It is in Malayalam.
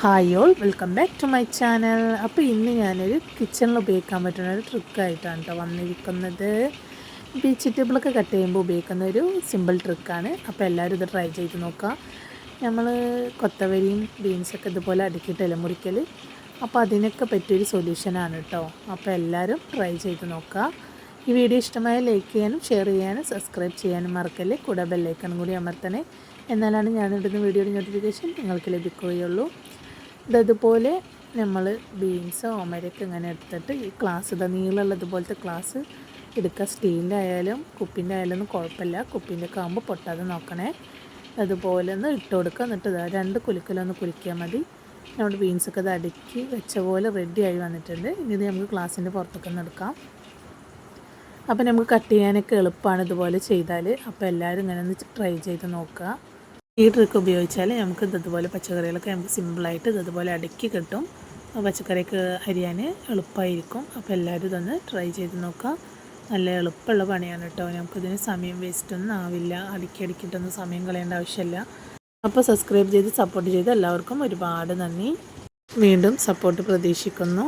Hi all, welcome back to my channel. അപ്പോൾ ഇന്ന് ഞാനൊരു കിച്ചണിൽ ഉപയോഗിക്കാൻ പറ്റുന്ന ഒരു ട്രിക്കായിട്ടാണ് കേട്ടോ വന്നിരിക്കുന്നത്. വെജിറ്റബിളൊക്കെ കട്ട് ചെയ്യുമ്പോൾ ഉപയോഗിക്കുന്ന ഒരു സിമ്പിൾ ട്രിക്കാണ്. അപ്പോൾ എല്ലാവരും ഇത് ട്രൈ ചെയ്ത് നോക്കുക. നമ്മൾ കൊത്തവരിയും ബീൻസൊക്കെ ഇതുപോലെ അടുക്കിയിട്ടല്ലേ മുറിക്കൽ. അപ്പോൾ അതിനൊക്കെ പറ്റിയൊരു സൊല്യൂഷനാണ് കേട്ടോ. അപ്പോൾ എല്ലാവരും ട്രൈ ചെയ്ത് നോക്കുക. ഈ വീഡിയോ ഇഷ്ടമായ ലൈക്ക് ചെയ്യാനും ഷെയർ ചെയ്യാനും സബ്സ്ക്രൈബ് ചെയ്യാനും മറക്കല്ലേ. കൂടെ ബെല്ലൈക്കണും കൂടി അമർത്തണേ. എന്നാലാണ് ഞാനിടുന്ന വീഡിയോയുടെ നോട്ടിഫിക്കേഷൻ നിങ്ങൾക്ക് ലഭിക്കുകയുള്ളൂ. ഇതുപോലെ നമ്മൾ ബീൻസോ ഓമരയൊക്കെ ഇങ്ങനെ എടുത്തിട്ട് ഈ ഗ്ലാസ് നീളമുള്ളതുപോലത്തെ ഗ്ലാസ് എടുക്കുക. സ്റ്റീലിൻ്റെ ആയാലും കുപ്പിൻ്റെ ആയാലും ഒന്നും കുഴപ്പമില്ല. കുപ്പീൻ്റെ ഒക്കെ ആകുമ്പോൾ പൊട്ടാതെ നോക്കണേ. അതുപോലെ ഒന്ന് ഇട്ട് കൊടുക്കുക. എന്നിട്ട് 2 കുലുക്കലൊന്ന് കുലുക്കിയാൽ മതി. നമ്മുടെ ബീൻസൊക്കെ ഇത് അടുക്കി വെച്ച പോലെ റെഡിയായി വന്നിട്ടുണ്ട്. ഇനി ഇത് നമുക്ക് ഗ്ലാസിൻ്റെ പുറത്തൊക്കെ ഒന്ന് എടുക്കാം. അപ്പോൾ നമുക്ക് കട്ട് ചെയ്യാനൊക്കെ എളുപ്പമാണ് ഇതുപോലെ ചെയ്താൽ. അപ്പോൾ എല്ലാവരും ഇങ്ങനെ ഒന്ന് ട്രൈ ചെയ്ത് നോക്കുക. ഈ ട്രിക്ക് ഉപയോഗിച്ചാൽ നമുക്ക് ഇതുപോലെ പച്ചക്കറികളൊക്കെ നമുക്ക് സിമ്പിളായിട്ട് ഇതുപോലെ അടുക്കി കിട്ടും. പച്ചക്കറിയൊക്കെ അരിയാൻ എളുപ്പമായിരിക്കും. അപ്പോൾ എല്ലാവരും ഇതൊന്ന് ട്രൈ ചെയ്ത് നോക്കുക. നല്ല എളുപ്പമുള്ള പണിയാണ് കേട്ടോ. നമുക്കിതിന് സമയം വേസ്റ്റൊന്നും ആവില്ല. അടുക്കിയിട്ടൊന്നും സമയം കളയേണ്ട ആവശ്യമില്ല. അപ്പോൾ സബ്സ്ക്രൈബ് ചെയ്ത് സപ്പോർട്ട് ചെയ്ത് എല്ലാവർക്കും ഒരുപാട് നന്ദി. വീണ്ടും സപ്പോർട്ട് പ്രതീക്ഷിക്കുന്നു.